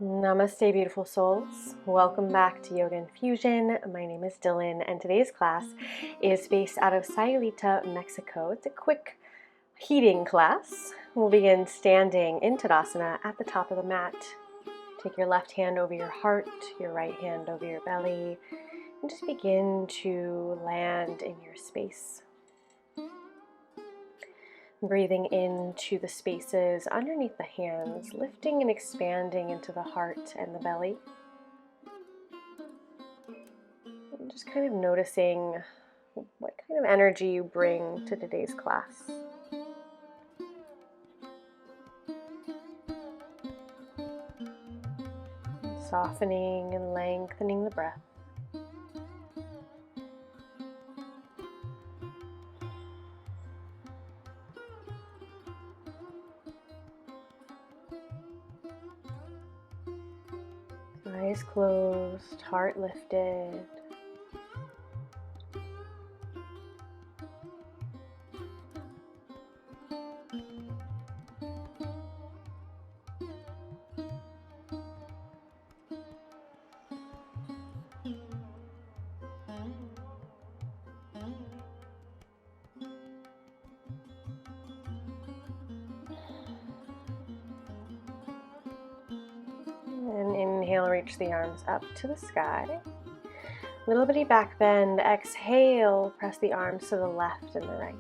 Namaste, beautiful souls. Welcome back to Yoga Infusion. My name is Dylan, and today's class is based out of Sayulita, Mexico. It's a quick heating class. We'll begin standing in Tadasana at the top of the mat. Take your left hand over your heart, your right hand over your belly, and just begin to land in your space. Breathing into the spaces underneath the hands, lifting and expanding into the heart and the belly. And just kind of noticing what kind of energy you bring to today's class. Softening and lengthening the breath. Eyes closed, heart lifted. And inhale, reach the arms up to the sky. Little bitty back bend. Exhale, press the arms to the left and the right.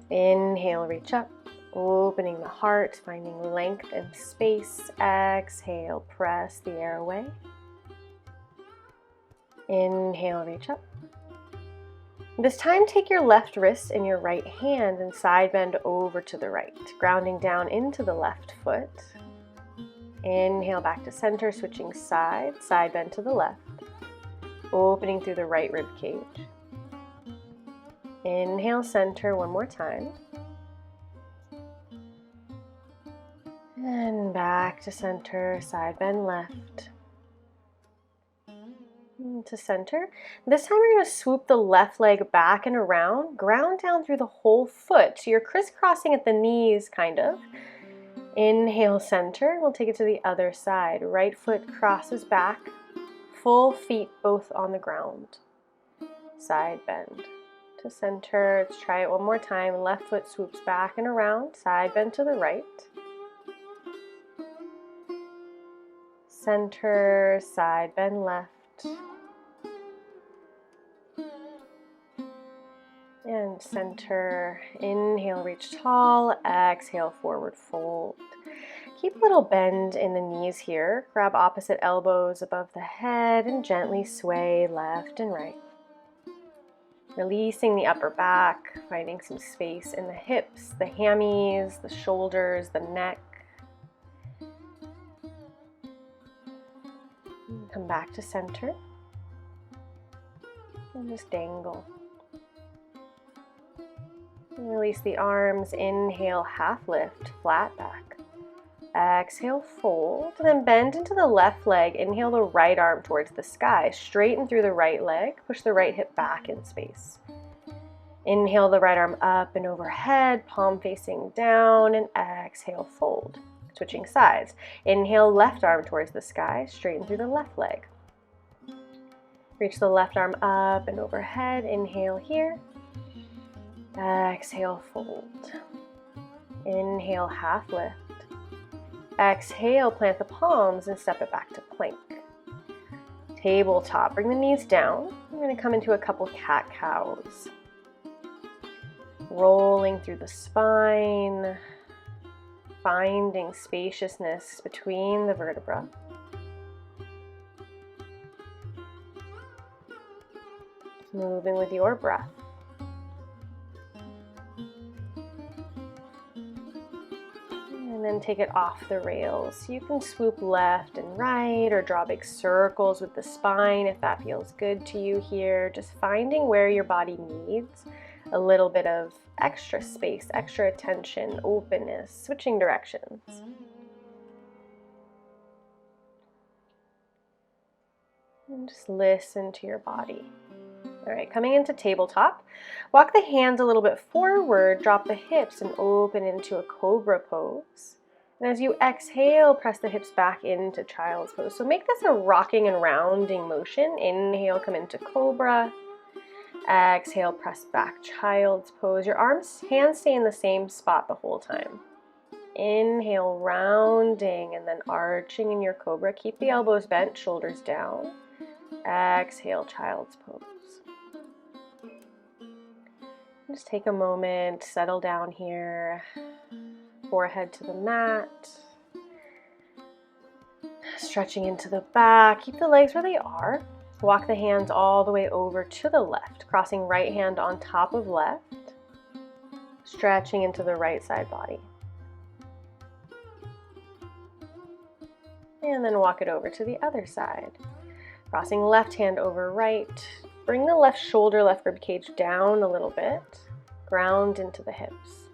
Inhale, reach up, opening the heart, finding length and space. Exhale, press the air away. Inhale, reach up. This time, take your left wrist in your right hand and side bend over to the right, grounding down into the left foot. Inhale back to center, switching sides, side bend to the left, opening through the right rib cage. Inhale, center one more time. And back to center, side bend left. To center. This time we're going to swoop the left leg back and around, ground down through the whole foot. So you're crisscrossing at the knees, kind of. Inhale, center. We'll take it to the other side. Right foot crosses back, full feet both on the ground. Side bend to center. Let's try it one more time. Left foot swoops back and around, side bend to the right. Center, side bend left. And center. Inhale, reach tall. Exhale, forward fold. Keep a little bend in the knees here. Grab opposite elbows above the head and gently sway left and right. Releasing the upper back, finding some space in the hips, the hammies, the shoulders, the neck. Come back to center. And just dangle. Release the arms. Inhale, half lift, flat back. Exhale, fold, and then bend into the left leg. Inhale the right arm towards the sky. Straighten through the right leg. Push the right hip back in space. Inhale the right arm up and overhead, palm facing down, and exhale, fold. Switching sides. Inhale, left arm towards the sky. Straighten through the left leg. Reach the left arm up and overhead. Inhale here. Exhale, fold. Inhale, half lift. Exhale, plant the palms and step it back to plank. Tabletop, bring the knees down. I'm going to come into a couple cat-cows. Rolling through the spine, finding spaciousness between the vertebrae. Moving with your breath. And then take it off the rails. You can swoop left and right or draw big circles with the spine if that feels good to you here. Just finding where your body needs a little bit of extra space, extra attention, openness, switching directions. And just listen to your body. All right, coming into tabletop, walk the hands a little bit forward, drop the hips and open into a cobra pose. And as you exhale, press the hips back into child's pose. So make this a rocking and rounding motion. Inhale, come into cobra. Exhale, press back, child's pose. Your hands stay in the same spot the whole time. Inhale, rounding and then arching in your cobra. Keep the elbows bent, shoulders down. Exhale, child's pose. Just take a moment, settle down here. Forehead to the mat. Stretching into the back. Keep the legs where they are. Walk the hands all the way over to the left, crossing right hand on top of left. Stretching into the right side body. And then walk it over to the other side. Crossing left hand over right. Bring the left shoulder, left rib cage down a little bit. Ground into the hips.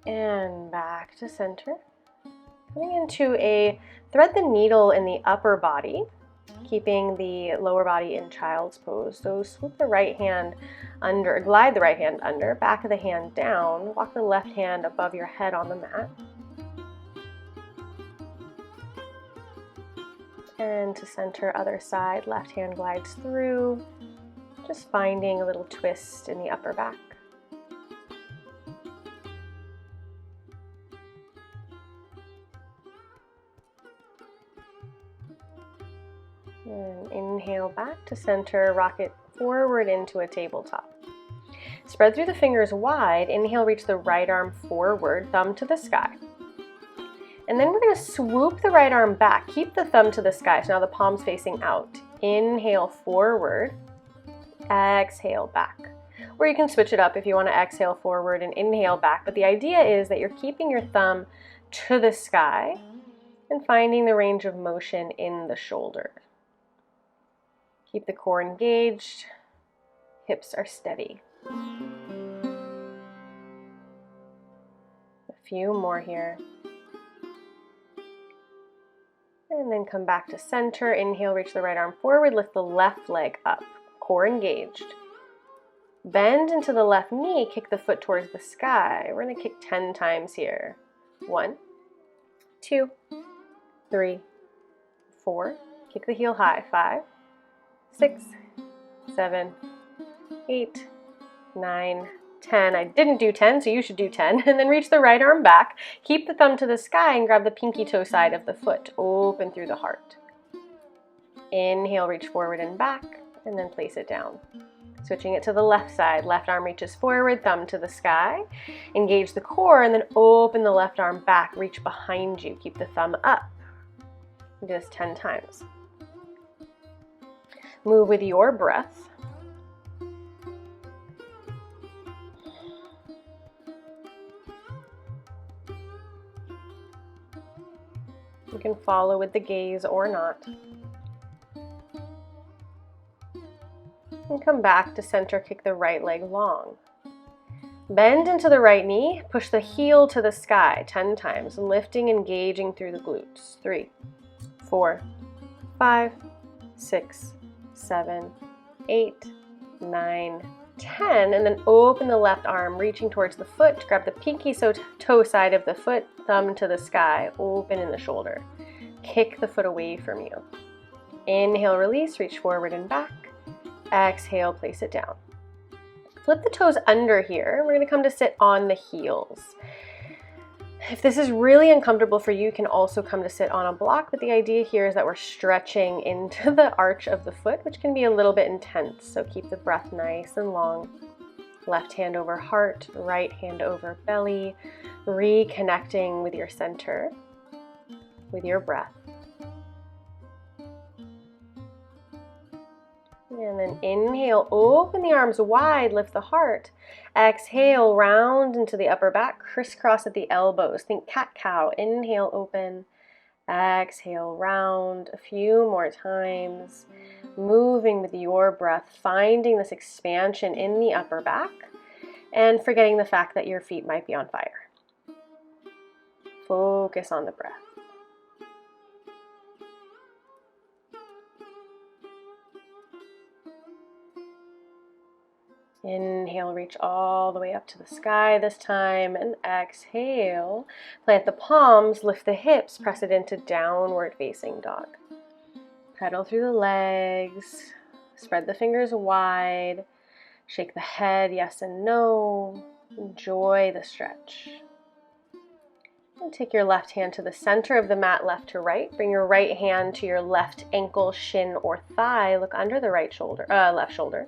And back to center. Coming into a thread the needle in the upper body, keeping the lower body in child's pose. So swoop the right hand under, glide the right hand under, back of the hand down, walk the left hand above your head on the mat. And to center, other side, left hand glides through, just finding a little twist in the upper back. And inhale back to center, rock it forward into a tabletop. Spread through the fingers wide. Inhale, reach the right arm forward, thumb to the sky. And then we're going to swoop the right arm back. Keep the thumb to the sky. So now the palm's facing out. Inhale forward, exhale back. Or you can switch it up if you want to exhale forward and inhale back. But the idea is that you're keeping your thumb to the sky and finding the range of motion in the shoulder. Keep the core engaged, hips are steady. A few more here. And then come back to center. Inhale, reach the right arm forward, lift the left leg up, core engaged. Bend into the left knee, kick the foot towards the sky. We're going to kick 10 times here. 1, 2, 3, 4. Kick the heel high. 5, 6, 7, 8, 9, 10. I didn't do 10, so you should do 10. And then reach the right arm back. Keep the thumb to the sky and grab the pinky toe side of the foot. Open through the heart. Inhale, reach forward and back, and then place it down. Switching it to the left side. Left arm reaches forward, thumb to the sky. Engage the core, and then open the left arm back. Reach behind you. Keep the thumb up. Do this 10 times. Move with your breath. You can follow with the gaze or not. And come back to center, kick the right leg long. Bend into the right knee, push the heel to the sky 10 times, lifting, engaging through the glutes. 3, 4, 5, 6, 7, 8, 9, 10, and then open the left arm, reaching towards the foot. Grab the pinky toe side of the foot, thumb to the sky, open in the shoulder. Kick the foot away from you. Inhale, release, reach forward and back. Exhale, place it down. Flip the toes under here. We're going to come to sit on the heels. If this is really uncomfortable for you, you can also come to sit on a block, but the idea here is that we're stretching into the arch of the foot, which can be a little bit intense, so keep the breath nice and long. Left hand over heart, right hand over belly, reconnecting with your center, with your breath. And then inhale, open the arms wide, lift the heart. Exhale, round into the upper back, crisscross at the elbows. Think cat-cow. Inhale, open. Exhale, round. A few more times. Moving with your breath, finding this expansion in the upper back and forgetting the fact that your feet might be on fire. Focus on the breath. Inhale, reach all the way up to the sky this time, and exhale. Plant the palms, lift the hips, press it into downward facing dog. Pedal through the legs, spread the fingers wide, shake the head yes and no. Enjoy the stretch. And take your left hand to the center of the mat, left to right. Bring your right hand to your left ankle, shin, or thigh. Look under the left shoulder.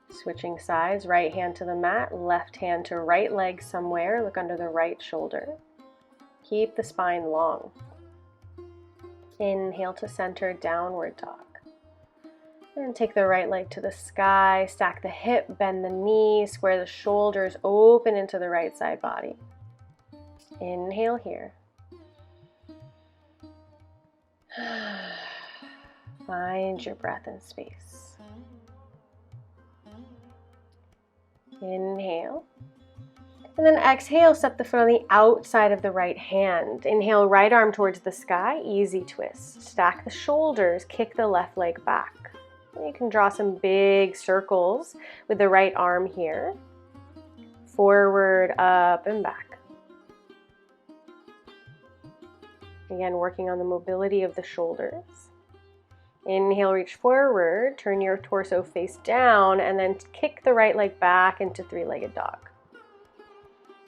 Switching sides, right hand to the mat, left hand to right leg somewhere. Look under the right shoulder. Keep the spine long. Inhale to center, downward dog. And take the right leg to the sky, stack the hip, bend the knee, square the shoulders, open into the right side body. Inhale here. Find your breath and space. Inhale. And then exhale, step the foot on the outside of the right hand. Inhale, right arm towards the sky, easy twist. Stack the shoulders, kick the left leg back. And you can draw some big circles with the right arm here. Forward, up, and back. Again, working on the mobility of the shoulders. Inhale, reach forward, turn your torso face down, and then kick the right leg back into three-legged dog.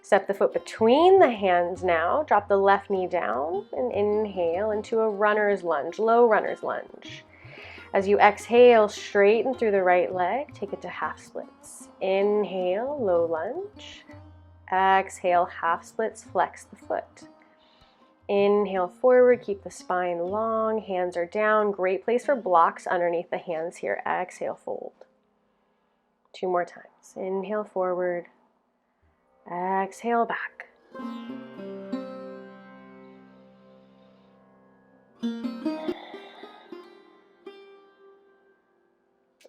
Step the foot between the hands now, drop the left knee down, and inhale into a runner's lunge, low runner's lunge. As you exhale, straighten through the right leg, take it to half splits. Inhale, low lunge. Exhale, half splits, flex the foot. Inhale forward, keep the spine long, hands are down. Great place for blocks underneath the hands here. Exhale, fold. 2 more times. Inhale forward, exhale back.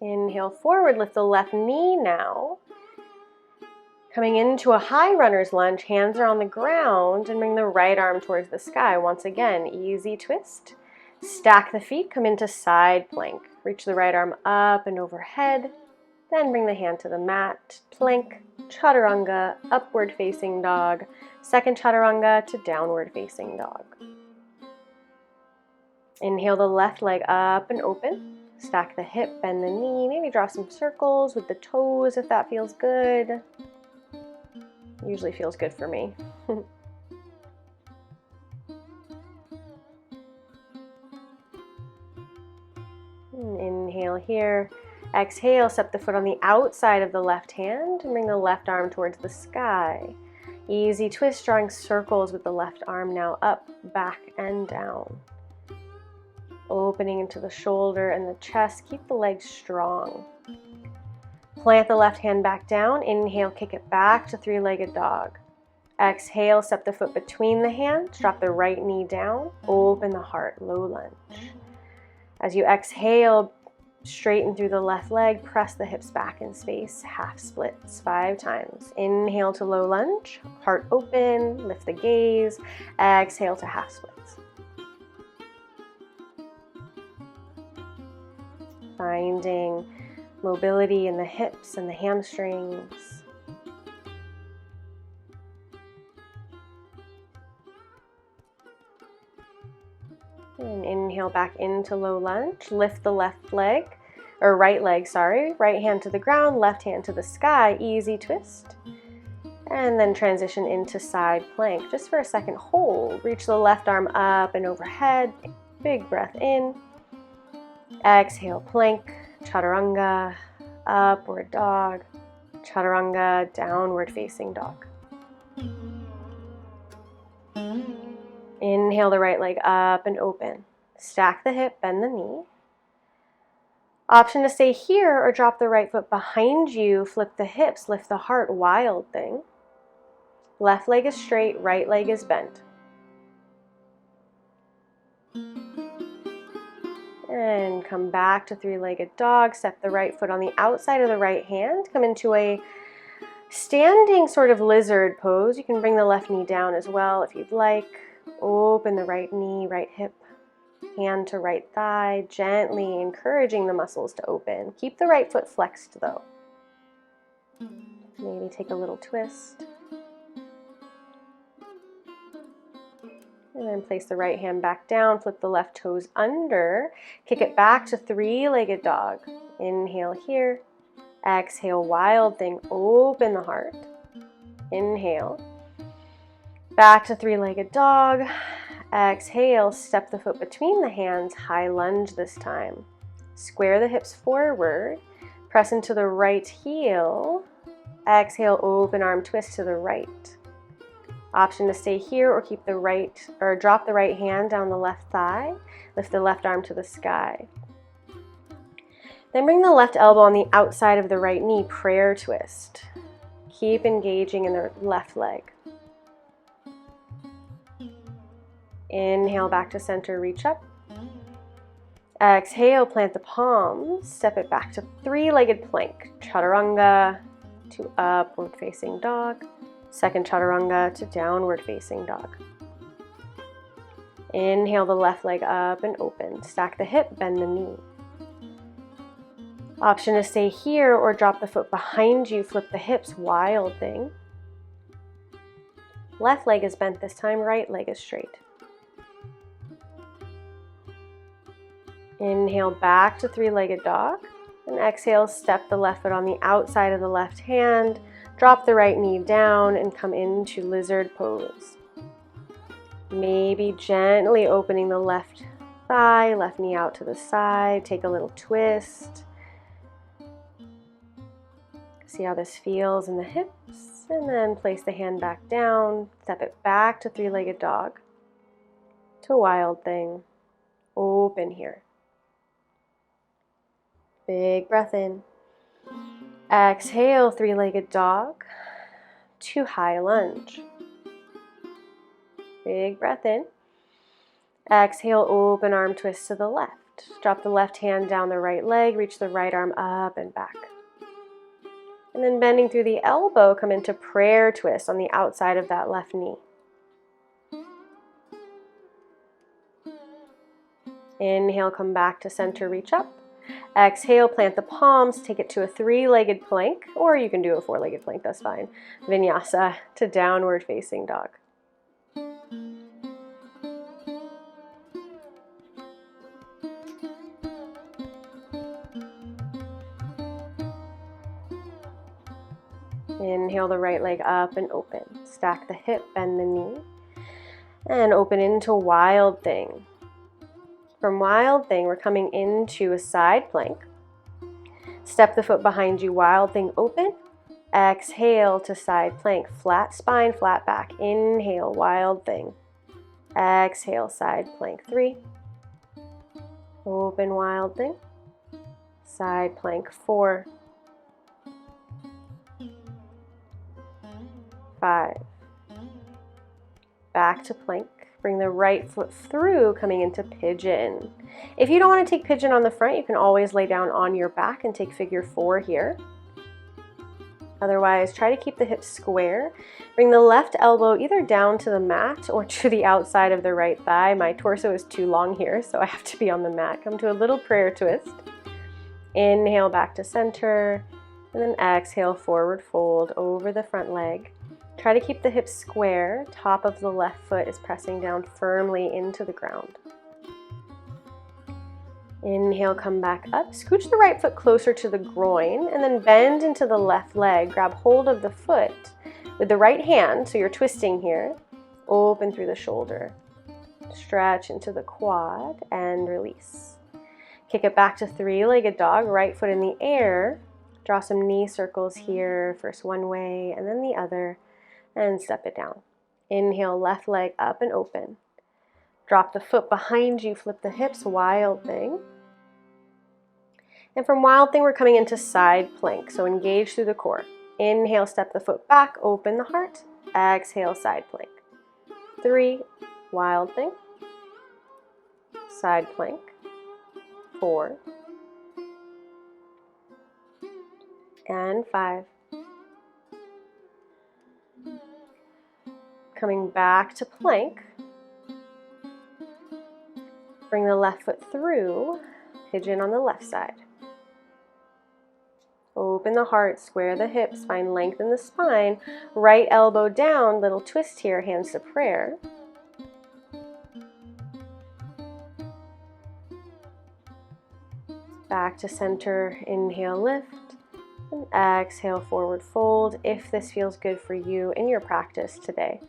Inhale forward, lift the left knee now. Coming into a high runner's lunge, hands are on the ground, and bring the right arm towards the sky. Once again, easy twist. Stack the feet, come into side plank. Reach the right arm up and overhead, then bring the hand to the mat. Plank, chaturanga, upward facing dog. Second chaturanga to downward facing dog. Inhale the left leg up and open. Stack the hip, bend the knee. Maybe draw some circles with the toes if that feels good. Usually feels good for me. Inhale here. Exhale, step the foot on the outside of the left hand and bring the left arm towards the sky. Easy twist, drawing circles with the left arm now up, back, and down. Opening into the shoulder and the chest. Keep the legs strong. Plant the left hand back down. Inhale, kick it back to three-legged dog. Exhale, step the foot between the hands. Drop the right knee down. Open the heart, low lunge. As you exhale, straighten through the left leg. Press the hips back in space. Half splits 5 times. Inhale to low lunge. Heart open. Lift the gaze. Exhale to half splits. Finding mobility in the hips and the hamstrings. And inhale back into low lunge. Lift the left leg, or right leg, sorry. Right hand to the ground, left hand to the sky. Easy twist. And then transition into side plank. Just for a second, hold. Reach the left arm up and overhead. Big breath in. Exhale, plank, chaturanga, upward dog, chaturanga, downward facing dog. Inhale the right leg up and open. Stack the hip, bend the knee. Option to stay here or drop the right foot behind you, flip the hips, lift the heart, wild thing. Left leg is straight, right leg is bent. And come back to three-legged dog. Step the right foot on the outside of the right hand. Come into a Standing sort of lizard pose. You can bring the left knee down as well if you'd like. Open the right knee, right hip, hand to right thigh, gently encouraging the muscles to open. Keep the right foot flexed though. Maybe take a little twist. And then place the right hand back down, flip the left toes under, kick it back to three-legged dog. Inhale here. Exhale, wild thing, open the heart. Inhale. Back to three-legged dog. Exhale, step the foot between the hands, high lunge this time. Square the hips forward, press into the right heel. Exhale, open arm twist to the right. Option to stay here or keep the right, or drop the right hand down the left thigh. Lift the left arm to the sky. Then bring the left elbow on the outside of the right knee, prayer twist. Keep engaging in the left leg. Inhale back to center, reach up. Exhale, plant the palms, step it back to three-legged plank. Chaturanga to upward facing dog. Second chaturanga to downward facing dog. Inhale the left leg up and open. Stack the hip, bend the knee. Option to stay here or drop the foot behind you, flip the hips, wild thing. Left leg is bent this time, right leg is straight. Inhale back to three-legged dog. And exhale, step the left foot on the outside of the left hand. Drop the right knee down and come into lizard pose. Maybe gently opening the left thigh, left knee out to the side. Take a little twist. See how this feels in the hips. And then place the hand back down. Step it back to three-legged dog. To wild thing. Open here. Big breath in. Exhale, three-legged dog to high lunge. Big breath in. Exhale, open arm twist to the left. Drop the left hand down the right leg, reach the right arm up and back. And then bending through the elbow, come into prayer twist on the outside of that left knee. Inhale, come back to center, reach up. Exhale, plant the palms, take it to a three-legged plank, or you can do a four-legged plank, that's fine. Vinyasa to downward facing dog. Inhale the right leg up and open. Stack the hip, bend the knee, and open into wild thing. From wild thing, we're coming into a side plank. Step the foot behind you, wild thing open. Exhale to side plank, flat spine, flat back. Inhale, wild thing. Exhale, side plank, 3. Open wild thing. Side plank, 4. 5. Back to plank. Bring the right foot through, coming into pigeon. If you don't want to take pigeon on the front, you can always lay down on your back and take figure 4 here. Otherwise, try to keep the hips square. Bring the left elbow either down to the mat or to the outside of the right thigh. My torso is too long here, so I have to be on the mat. Come to a little prayer twist. Inhale back to center, and then exhale, forward fold over the front leg. Try to keep the hips square. Top of the left foot is pressing down firmly into the ground. Inhale, come back up. Scooch the right foot closer to the groin and then bend into the left leg. Grab hold of the foot with the right hand, so you're twisting here. Open through the shoulder. Stretch into the quad and release. Kick it back to three-legged dog. Right foot in the air. Draw some knee circles here. First one way and then the other. And step it down. Inhale, left leg up and open. Drop the foot behind you, flip the hips, wild thing. And from wild thing, we're coming into side plank, so engage through the core. Inhale, step the foot back, open the heart. Exhale, side plank. 3, wild thing. Side plank. 4. And 5. Coming back to plank. Bring the left foot through, pigeon on the left side. Open the heart, square the hips, find length in the spine. Right elbow down, little twist here, hands to prayer. Back to center, inhale, lift. And exhale, forward fold, if this feels good for you in your practice today.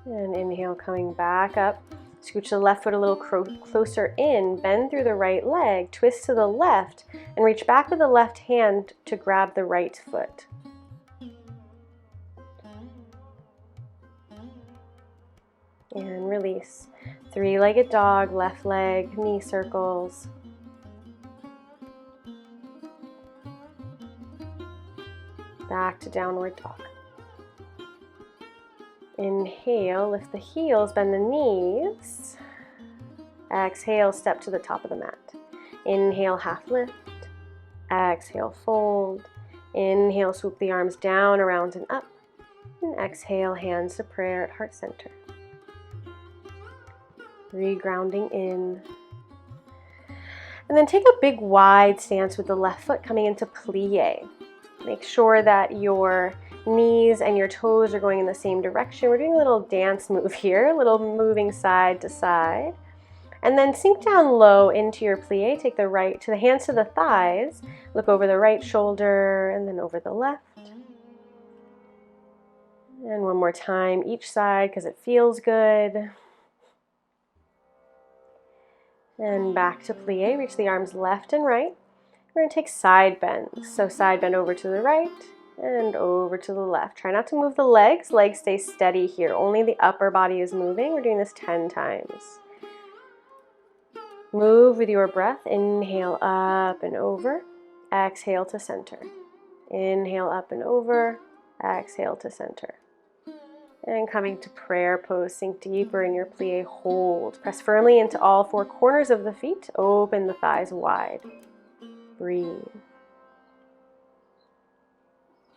And inhale, coming back up. Scooch the left foot a little closer in, bend through the right leg, twist to the left, and reach back with the left hand to grab the right foot. And release. Three-legged dog, left leg, knee circles. Back to downward dog. Inhale, lift the heels, bend the knees. Exhale, step to the top of the mat. Inhale, half lift. Exhale, fold. Inhale, swoop the arms down, around and up. And exhale, hands to prayer at heart center. Regrounding in. And then take a big wide stance with the left foot coming into plie. Make sure that your knees and your toes are going in the same direction. We're doing a little dance move here, a little moving side to side. And then sink down low into your plie. Take the right to the hands to the thighs. Look over the right shoulder and then over the left. And one more time each side because it feels good. And back to plie. Reach the arms left and right. We're going to take side bends. So side bend over to the right and over to the left. Try not to move the legs. Legs stay steady here. Only the upper body is moving. We're doing this 10 times. Move with your breath. Inhale up and over. Exhale to center. Inhale up and over. Exhale to center. And coming to prayer pose, sink deeper in your plie, hold. Press firmly into all four corners of the feet. Open the thighs wide. Breathe.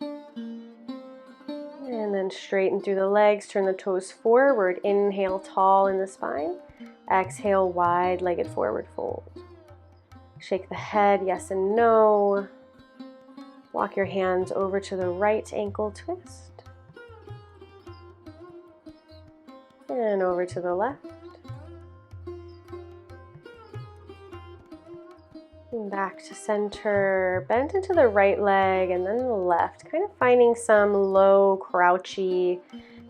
And then straighten through the legs, turn the toes forward. Inhale, tall in the spine. Exhale, wide-legged forward fold. Shake the head, yes and no. Walk your hands over to the right ankle twist. And over to the left. And back to center. Bend into the right leg and then the left. Kind of finding some low, crouchy,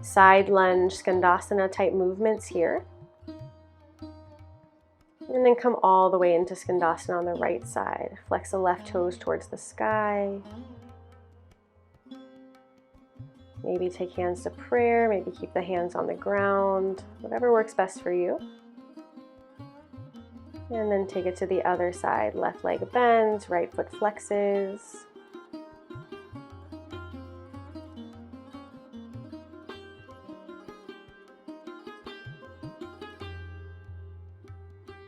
side lunge, skandasana type movements here. And then come all the way into skandasana on the right side. Flex the left toes towards the sky. Maybe take hands to prayer, maybe keep the hands on the ground, whatever works best for you. And then take it to the other side. Left leg bends, right foot flexes.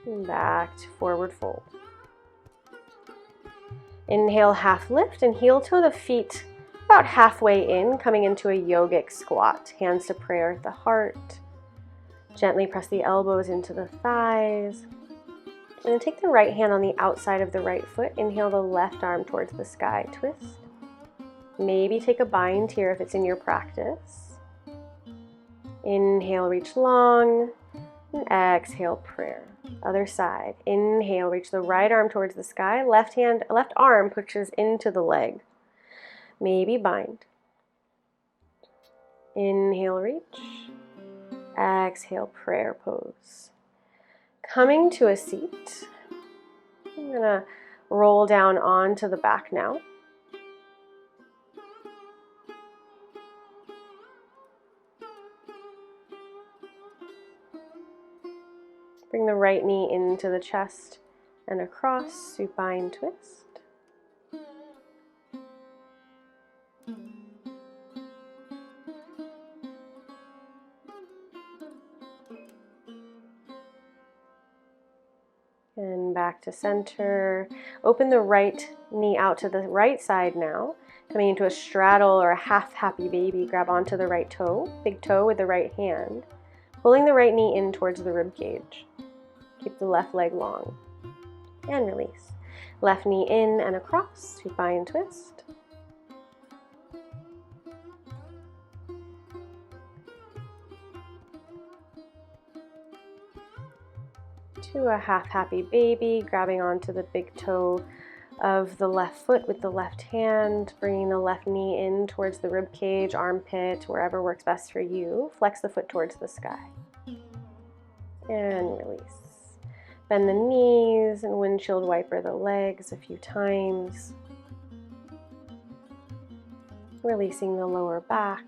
And back to forward fold. Inhale, half lift and heel toe the feet about halfway in, coming into a yogic squat. Hands to prayer at the heart. Gently press the elbows into the thighs. And then take the right hand on the outside of the right foot. Inhale the left arm towards the sky. Twist. Maybe take a bind here if it's in your practice. Inhale, reach long. And exhale, prayer. Other side. Inhale, reach the right arm towards the sky. Left arm pushes into the leg. Maybe bind. Inhale, reach. Exhale, prayer pose. Coming to a seat. I'm going to roll down onto the back now. Bring the right knee into the chest and across, supine twist. And back to center. Open the right knee out to the right side now. Coming into a straddle or a half happy baby, grab onto the right toe, big toe with the right hand. Pulling the right knee in towards the rib cage. Keep the left leg long. And release. Left knee in and across to find twist. To a half happy baby, grabbing onto the big toe of the left foot with the left hand, bringing the left knee in towards the rib cage, armpit, wherever works best for you. Flex the foot towards the sky. And release. Bend the knees and windshield wiper the legs a few times. Releasing the lower back.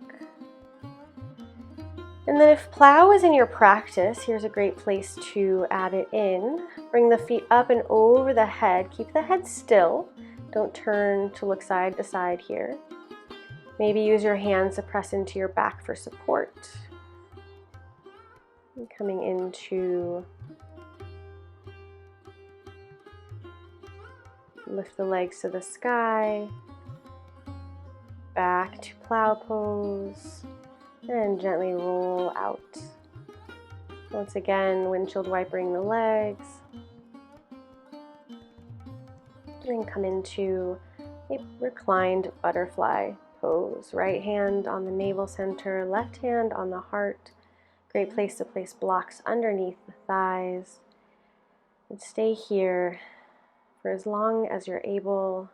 And then if plow is in your practice, here's a great place to add it in. Bring the feet up and over the head. Keep the head still. Don't turn to look side to side here. Maybe use your hands to press into your back for support. And coming into lift the legs to the sky. Back to plow pose. And gently roll out. Once again, windshield wipering the legs. And then come into a reclined butterfly pose. Right hand on the navel center, left hand on the heart. Great place to place blocks underneath the thighs. And stay here for as long as you're able,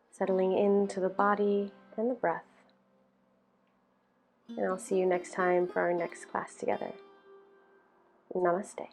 settling into the body and the breath. And I'll see you next time for our next class together. Namaste.